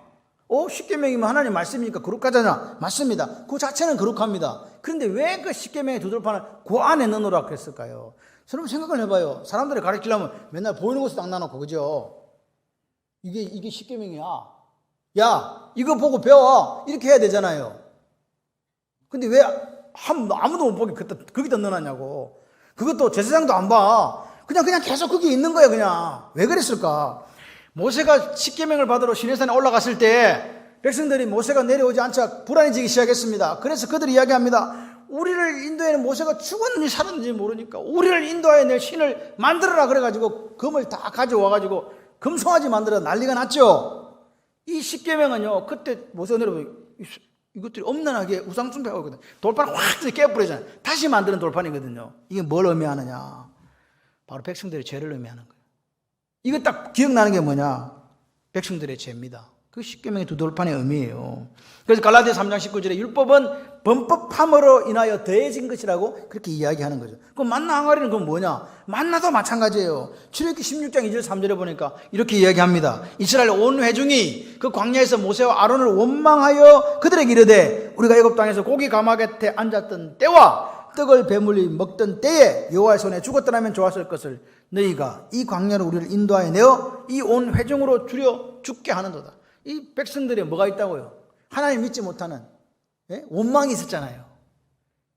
Speaker 1: 십계명이면 하나님 말씀이니까 거룩하잖아. 맞습니다. 그 자체는 거룩합니다. 그런데 왜 그 십계명의 두 돌판을 그 안에 넣으라고 그랬을까요? 여러분 생각을 해봐요. 사람들이 가르치려면 맨날 보이는 곳에 딱 놔놓고, 그죠? 이게 십계명이야. 야, 이거 보고 배워. 이렇게 해야 되잖아요. 근데 왜 아무도 못 보게 거기다 넣어놨냐고. 그것도 제사장도 안 봐. 그냥 계속 거기 있는 거야, 그냥. 왜 그랬을까? 모세가 십계명을 받으러 시내산에 올라갔을 때 백성들이 모세가 내려오지 않자 불안해지기 시작했습니다. 그래서 그들이 이야기합니다. 우리를 인도에 모세가 죽었는지 살았는지 모르니까 우리를 인도하여 낼 신을 만들어라 그래가지고 금을 다 가져와가지고 금송아지 만들어 난리가 났죠. 이 십계명은요, 그때 모세가 내려오면 이것들이 엄난하게 우상 숭배하거든. 돌판을 확 깨버리잖아요. 다시 만드는 돌판이거든요. 이게 뭘 의미하느냐? 바로 백성들의 죄를 의미하는 거예요. 이거 딱 기억나는 게 뭐냐? 백성들의 죄입니다. 그 십계명의 두 돌판의 의미예요. 그래서 갈라디아 3장 19절에 율법은 범법함으로 인하여 더해진 것이라고 그렇게 이야기하는 거죠. 그럼 만나 항아리는 그건 뭐냐? 만나도 마찬가지예요. 출애굽기 16장 2절 3절에 보니까 이렇게 이야기합니다. 이스라엘 온 회중이 그 광야에서 모세와 아론을 원망하여 그들에게 이르되 우리가 애굽 땅에서 고기 가마 곁에 앉았던 때와 떡을 배물리 먹던 때에 여호와의 손에 죽었더라면 좋았을 것을 너희가 이 광야로 우리를 인도하여 내어 이 온 회중으로 줄여 죽게 하는도다. 이 백성들이 뭐가 있다고요? 하나님 믿지 못하는 원망이 있었잖아요.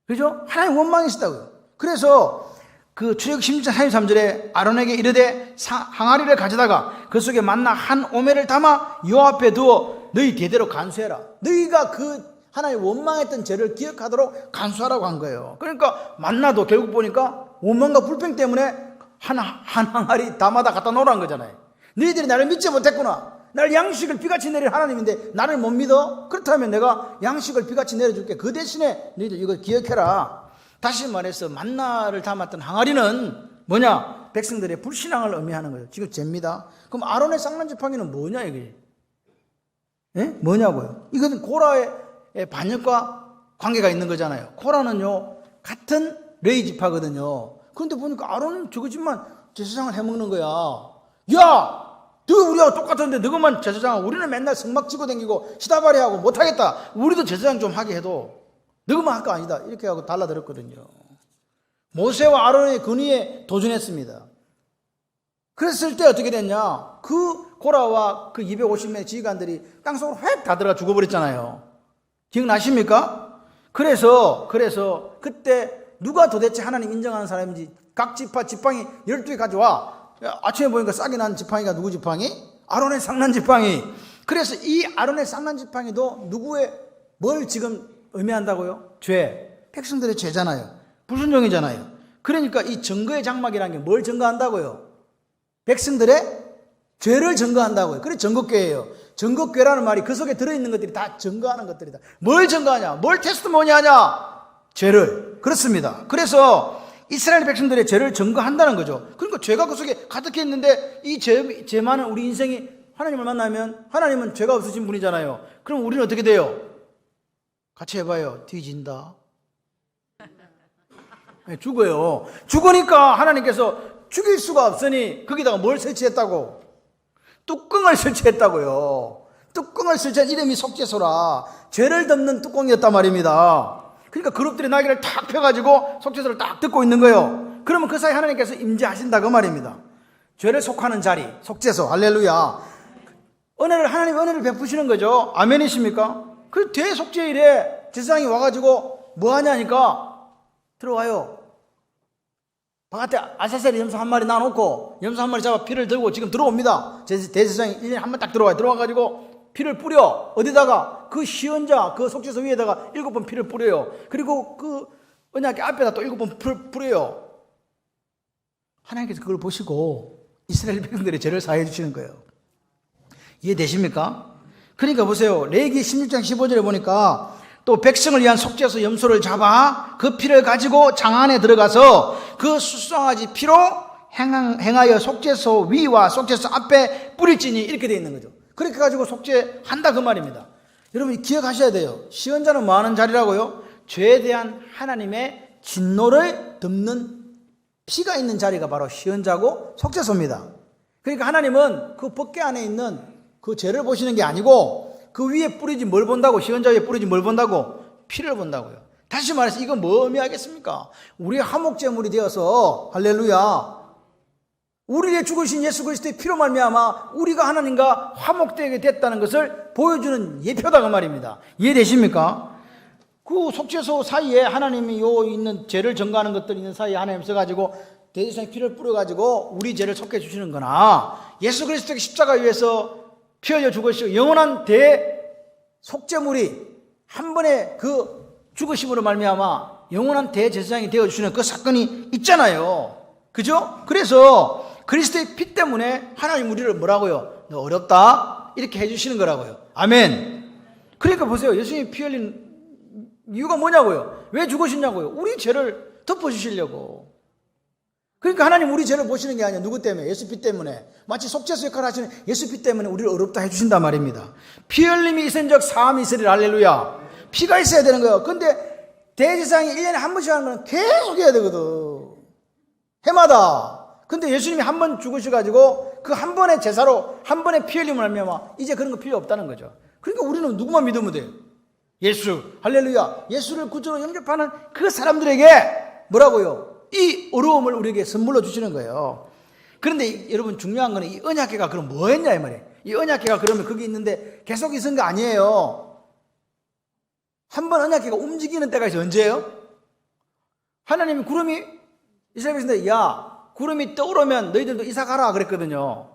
Speaker 1: 그죠? 하나님 원망이 있었다고요. 그래서 그 출애굽기 16장 33절에 아론에게 이르되 항아리를 가져다가 그 속에 만나 한 오멜을 담아 여호와 앞에 두어 너희 대대로 간수해라. 너희가 그 하나님 원망했던 죄를 기억하도록 간수하라고 한 거예요. 그러니까 만나도 결국 보니까 원망과 불평 때문에 한 항아리 담아다 갖다 놓으라는 거잖아요. 너희들이 나를 믿지 못했구나. 나를 양식을 비같이 내릴 하나님인데 나를 못 믿어? 그렇다면 내가 양식을 비같이 내려줄게. 그 대신에 너희들 이걸 기억해라. 다시 말해서 만나를 담았던 항아리는 뭐냐? 백성들의 불신앙을 의미하는 거예요. 지금 죄입니다. 그럼 아론의 쌍난 지팡이는 뭐냐 이게? 뭐냐고요? 이것은 고라의 반역과 관계가 있는 거잖아요. 코라는요 같은 레위 지파거든요. 그런데 보니까 아론은 저거지만 제사장을 해먹는 거야. 야, 너 우리하고 똑같은데 너것만 제사장, 우리는 맨날 성막 지고 다니고 시다바리하고 못하겠다. 우리도 제사장 좀 하게 해도 너희만 할 거 아니다. 이렇게 하고 달라들었거든요. 모세와 아론의 권위에 도전했습니다. 그랬을 때 어떻게 됐냐? 그 고라와 그 250명의 지휘관들이 땅속으로 획 다 들어가 죽어버렸잖아요. 기억나십니까? 그래서 그때 누가 도대체 하나님 인정하는 사람인지 각 지팡이 12개 가져와. 아침에 보니까 싹이 난 지팡이가 누구 지팡이? 아론의 쌍난 지팡이. 그래서 이 아론의 쌍난 지팡이도 누구의 뭘 지금 의미한다고요? 죄. 백성들의 죄잖아요. 불순종이잖아요. 그러니까 이 증거의 장막이라는 게 뭘 증거한다고요? 백성들의 죄를 증거한다고요. 그래 증거궤예요. 증거궤라는 말이 그 속에 들어있는 것들이 다 증거하는 것들이다. 뭘 증거하냐? 뭘 테스트모니 하냐? 죄를. 그렇습니다. 그래서 이스라엘 백성들의 죄를 증거한다는 거죠. 그러니까 죄가 그 속에 가득해 있는데 이 죄 많은 우리 인생이 하나님을 만나면 하나님은 죄가 없으신 분이잖아요. 그럼 우리는 어떻게 돼요? 같이 해봐요. 뒤진다. 죽어요. 죽으니까 하나님께서 죽일 수가 없으니 거기다가 뭘 설치했다고? 뚜껑을 설치했다고요. 뚜껑을 설치한 이름이 속죄소라. 죄를 덮는 뚜껑이었단 말입니다. 그러니까 그룹들이 날개를 탁 펴가지고 속죄소를 딱 덮고 있는 거예요. 그러면 그 사이 하나님께서 임재하신다 그 말입니다. 죄를 속하는 자리, 속죄소. 할렐루야. 하나님 은혜를 베푸시는 거죠. 아멘이십니까? 그 대속죄일에 제사장이 와가지고 뭐 하냐니까 들어와요. 바깥에 아사셀 염소 한 마리 놔놓고 염소 한 마리 잡아 피를 들고 지금 들어옵니다. 대제사장이 1년에 한 번 딱 들어와요. 들어와가지고 피를 뿌려. 어디다가? 그 시언자 그 속죄소 위에다가 7번 피를 뿌려요. 그리고 그 언약궤 앞에다 또 7번 뿌려요. 하나님께서 그걸 보시고 이스라엘 백성들의 죄를 사해 주시는 거예요. 이해되십니까? 그러니까 보세요. 레위기 16장 15절에 보니까 또 백성을 위한 속죄소 염소를 잡아 그 피를 가지고 장 안에 들어가서 그 수송아지 피로 행하여 속죄소 위와 속죄소 앞에 뿌릴지니 이렇게 되어 있는 거죠. 그렇게 가지고 속죄한다 그 말입니다. 여러분 기억하셔야 돼요. 시언자는 뭐 하는 자리라고요? 죄에 대한 하나님의 진노를 덮는 피가 있는 자리가 바로 시언자고 속죄소입니다. 그러니까 하나님은 그 법궤 안에 있는 그 죄를 보시는 게 아니고 그 위에 뿌리지 뭘 본다고? 시언자 위에 뿌리지 뭘 본다고? 피를 본다고요. 다시 말해서 이건 뭐 의미하겠습니까? 우리의 화목제물이 되어서 할렐루야 우리의 죽으신 예수 그리스도의 피로 말미암아 우리가 하나님과 화목되게 됐다는 것을 보여주는 예표다 그 말입니다. 이해되십니까? 그 속죄소 사이에 하나님이 요 있는 죄를 증거하는 것들이 있는 사이에 하나님 써가지고 대제사장의 피를 뿌려가지고 우리 죄를 속해 주시는 거나 예수 그리스도의 십자가 위에서 피 흘려 죽으시고 영원한 대속죄물이 한 번의 그 죽으심으로 말미암아 영원한 대제사장이 되어주시는 그 사건이 있잖아요. 그죠? 그래서 그리스도의 피 때문에 하나님 우리를 뭐라고요? 너 어렵다? 이렇게 해주시는 거라고요. 아멘. 그러니까 보세요. 예수님이 피 흘린 이유가 뭐냐고요? 왜 죽으셨냐고요? 우리 죄를 덮어주시려고. 그러니까 하나님 우리 죄를 보시는 게 아니라 누구 때문에? 예수 피 때문에. 마치 속죄소 역할을 하시는 예수 피 때문에 우리를 어렵다 해주신단 말입니다. 피 흘림이 있은적 사함이 있으리라. 할렐루야. 피가 있어야 되는 거예요. 근데 대제사장이 1년에 한 번씩 하는 건 계속 해야 되거든. 해마다. 근데 예수님이 한 번 죽으셔가지고 그 한 번의 제사로 한 번의 피 흘림을 하면 이제 그런 거 필요 없다는 거죠. 그러니까 우리는 누구만 믿으면 돼요? 예수. 할렐루야. 예수를 구주로 영접하는 그 사람들에게 뭐라고요? 이 어려움을 우리에게 선물로 주시는 거예요. 그런데 여러분 중요한 거는 이 언약궤가 그럼 뭐 했냐 이 말이에요. 이 언약궤가 그러면 거기 있는데 계속 있은 거 아니에요. 한 번 언약궤가 움직이는 때가 있어요. 언제예요? 하나님이 구름이 이스라엘 백성들 야 구름이 떠오르면 너희들도 이사 가라 그랬거든요.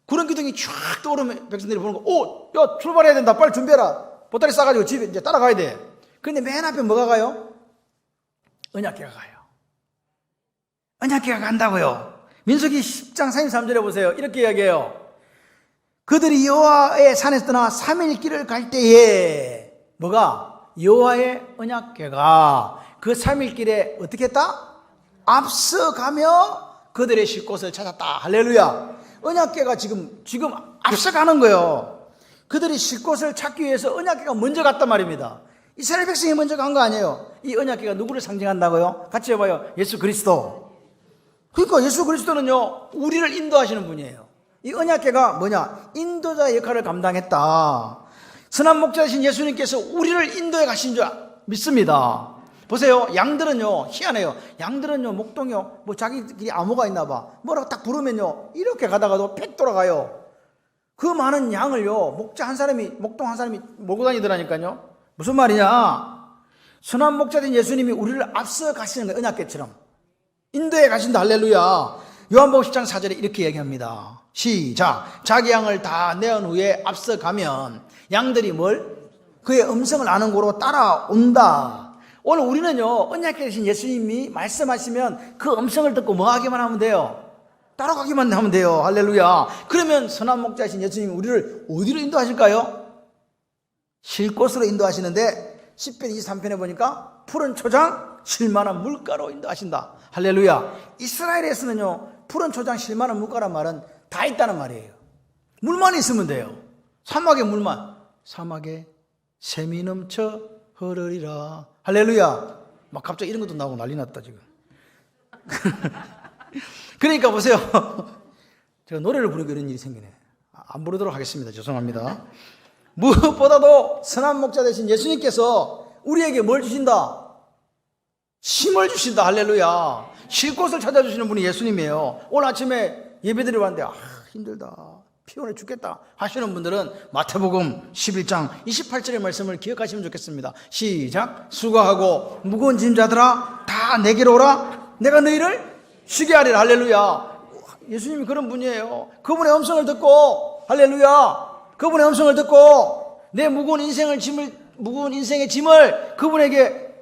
Speaker 1: 구름 기둥이 쫙 떠오르면 백성들이 보는 거 오! 야 출발해야 된다. 빨리 준비해라. 보따리 싸가지고 집에 이제 따라가야 돼. 그런데 맨 앞에 뭐가 가요? 언약궤가 가요. 언약궤가 간다고요. 민수기 10장 33절에 보세요. 이렇게 이야기해요. 그들이 여호와의 산에서 떠나 3일 길을 갈 때에 뭐가? 여호와의 언약궤가 그 3일 길에 어떻게 했다? 앞서가며 그들의 쉴 곳을 찾았다. 할렐루야. 언약궤가 지금 앞서가는 거예요. 그들이 쉴 곳을 찾기 위해서 언약궤가 먼저 갔단 말입니다. 이스라엘 백성이 먼저 간 거 아니에요. 이 언약궤가 누구를 상징한다고요? 같이 해봐요. 예수 그리스도. 그러니까 예수 그리스도는요 우리를 인도하시는 분이에요. 이 언약궤가 뭐냐? 인도자 역할을 감당했다. 선한 목자이신 예수님께서 우리를 인도해 가신 줄 믿습니다. 보세요. 양들은요, 희한해요. 양들은요, 목동이요, 뭐 자기들이 암호가 있나 봐. 뭐라고 딱 부르면요, 이렇게 가다가도 팩 돌아가요. 그 많은 양을요, 목동 한 사람이 몰고 다니더라니까요. 무슨 말이냐? 선한 목자된 예수님이 우리를 앞서 가시는 거예요. 은약궤처럼. 인도에 가신다. 할렐루야. 요한복음 10장 4절에 이렇게 얘기합니다. 시작. 자기 양을 다 내은 후에 앞서 가면 양들이 그의 음성을 아는 고로 따라온다. 오늘 우리는요, 언약궤 되신 예수님이 말씀하시면 그 음성을 듣고 뭐 하기만 하면 돼요? 따라가기만 하면 돼요. 할렐루야. 그러면 선한 목자이신 예수님이 우리를 어디로 인도하실까요? 쉴 곳으로 인도하시는데 10편 23편에 보니까 푸른 초장 쉴만한 물가로 인도하신다. 할렐루야. 이스라엘에서는요, 푸른 초장 쉴만한 물가란 말은 다 있다는 말이에요. 물만 있으면 돼요. 사막에 물만. 사막에 샘이 넘쳐 흐르리라. 할렐루야. 막 갑자기 이런 것도 나오고 난리 났다 지금. 그러니까 보세요. 제가 노래를 부르고 이런 일이 생기네. 안 부르도록 하겠습니다. 죄송합니다. 무엇보다도 선한 목자 되신 예수님께서 우리에게 뭘 주신다? 힘을 주신다. 할렐루야. 쉴 곳을 찾아주시는 분이 예수님이에요. 오늘 아침에 예배드리러 왔는데 힘들다, 피곤해 죽겠다 하시는 분들은 마태복음 11장 28절의 말씀을 기억하시면 좋겠습니다. 시작. 수고하고 무거운 짐자들아 다 내게로 오라. 내가 너희를 쉬게 하리라. 할렐루야. 예수님이 그런 분이에요. 그분의 음성을 듣고, 할렐루야, 그분의 음성을 듣고 내 무거운 인생의 짐을 그분에게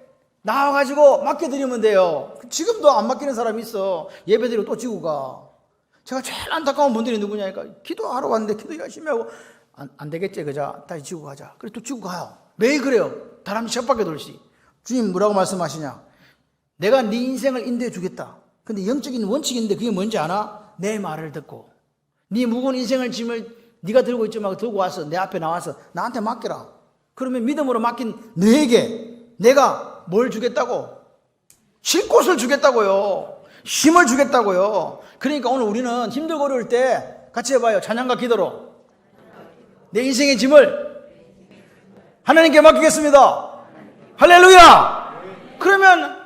Speaker 1: 나와가지고 맡겨드리면 돼요. 지금도 안 맡기는 사람이 있어. 예배드리고 또 지고 가. 제가 제일 안타까운 분들이 누구냐니까, 기도하러 왔는데 기도 열심히 하고 안 되겠지, 그자 다시 지고 가자. 그래 또 지고 가요. 매일 그래요. 다람쥐 쳇바퀴 돌시. 주님 뭐라고 말씀하시냐? 내가 네 인생을 인도해 주겠다. 근데 영적인 원칙인데 그게 뭔지 아나? 내 말을 듣고 네 무거운 인생을 짐을 네가 들고 있지 말고 들고 와서 내 앞에 나와서 나한테 맡겨라. 그러면 믿음으로 맡긴 너에게 내가 뭘 주겠다고? 쉴 곳을 주겠다고요. 힘을 주겠다고요. 그러니까 오늘 우리는 힘들고 어려울 때 같이 해봐요. 찬양과 기도로 내 인생의 짐을 하나님께 맡기겠습니다. 할렐루야. 그러면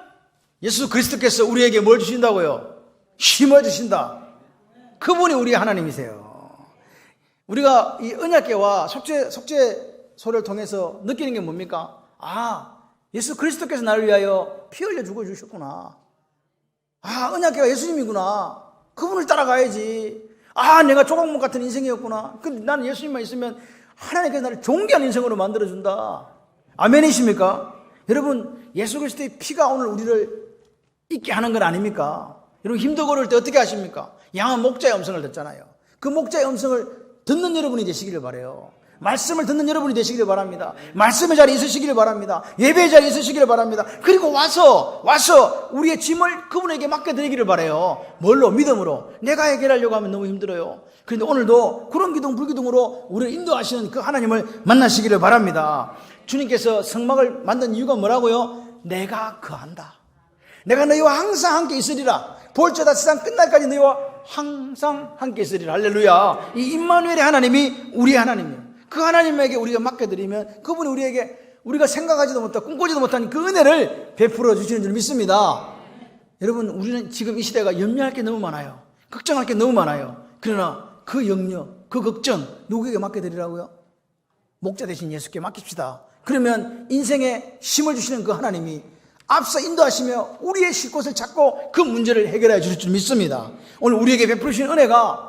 Speaker 1: 예수 그리스도께서 우리에게 뭘 주신다고요? 힘을 주신다. 그분이 우리의 하나님이세요. 우리가 이 언약궤와 속죄소를 통해서 느끼는 게 뭡니까? 예수 그리스도께서 나를 위하여 피 흘려 죽어주셨구나. 언약궤가 예수님이구나. 그분을 따라가야지. 내가 조각목 같은 인생이었구나. 근데 나는 예수님만 있으면 하나님께서 나를 존귀한 인생으로 만들어준다. 아멘이십니까? 여러분, 예수 그리스도의 피가 오늘 우리를 있게 하는 건 아닙니까? 여러분, 힘들고 어려울 때 어떻게 하십니까? 양은 목자의 음성을 듣잖아요. 그 목자의 음성을 듣는 여러분이 되시기를 바라요. 말씀을 듣는 여러분이 되시기를 바랍니다. 말씀의 자리에 있으시기를 바랍니다. 예배의 자리에 있으시기를 바랍니다. 그리고 와서 우리의 짐을 그분에게 맡겨드리기를 바라요. 뭘로? 믿음으로. 내가 해결하려고 하면 너무 힘들어요. 그런데 오늘도 그런 기둥 불기둥으로 우리를 인도하시는 그 하나님을 만나시기를 바랍니다. 주님께서 성막을 만든 이유가 뭐라고요? 내가 거한다. 내가 너희와 항상 함께 있으리라. 볼지어다 세상 끝날까지 너희와 항상 함께 있으리라. 할렐루야. 이 임마누엘의 하나님이 우리의 하나님이에요. 그 하나님에게 우리가 맡겨드리면 그분이 우리에게 우리가 생각하지도 못하고 꿈꾸지도 못한 그 은혜를 베풀어 주시는 줄 믿습니다. 여러분, 우리는 지금 이 시대가 염려할 게 너무 많아요. 걱정할 게 너무 많아요. 그러나 그 염려, 그 걱정 누구에게 맡겨드리라고요? 목자 되신 예수께 맡깁시다. 그러면 인생에 힘을 주시는 그 하나님이 앞서 인도하시며 우리의 쉴 곳을 찾고 그 문제를 해결해 주실 줄 믿습니다. 오늘 우리에게 베푸신 은혜가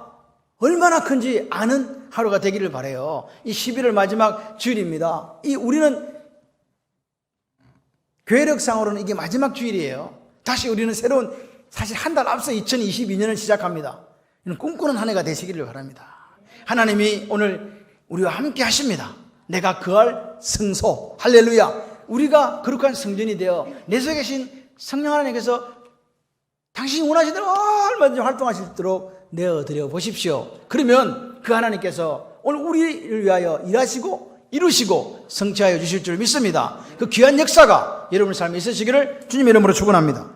Speaker 1: 얼마나 큰지 아는 하루가 되기를 바라요. 이 11월 마지막 주일입니다. 우리는 계획상으로는 이게 마지막 주일이에요. 다시 우리는 새로운, 사실 한 달 앞서 2022년을 시작합니다. 꿈꾸는 한 해가 되시기를 바랍니다. 하나님이 오늘 우리와 함께 하십니다. 내가 거할 성소. 할렐루야. 우리가 거룩한 성전이 되어 내 속에 계신 성령 하나님께서 당신이 원하시는 대로 얼마든지 활동하실 수 있도록 내어드려 보십시오. 그러면 그 하나님께서 오늘 우리를 위하여 일하시고 이루시고 성취하여 주실 줄 믿습니다. 그 귀한 역사가 여러분의 삶에 있으시기를 주님의 이름으로 축원합니다.